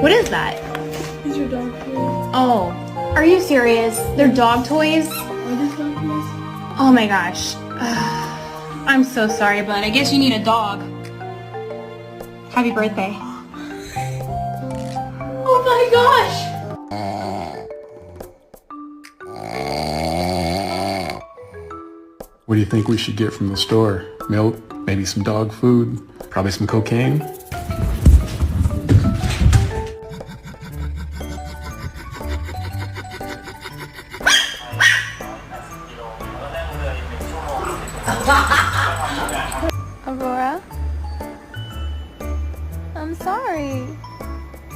What is that? These are dog toys. Oh, are you serious? They're dog toys? Are these dog toys? Oh my gosh. I'm so sorry, but I guess you need a dog. Happy birthday. Oh my gosh! What do you think we should get from the store? Milk, maybe some dog food, probably some cocaine?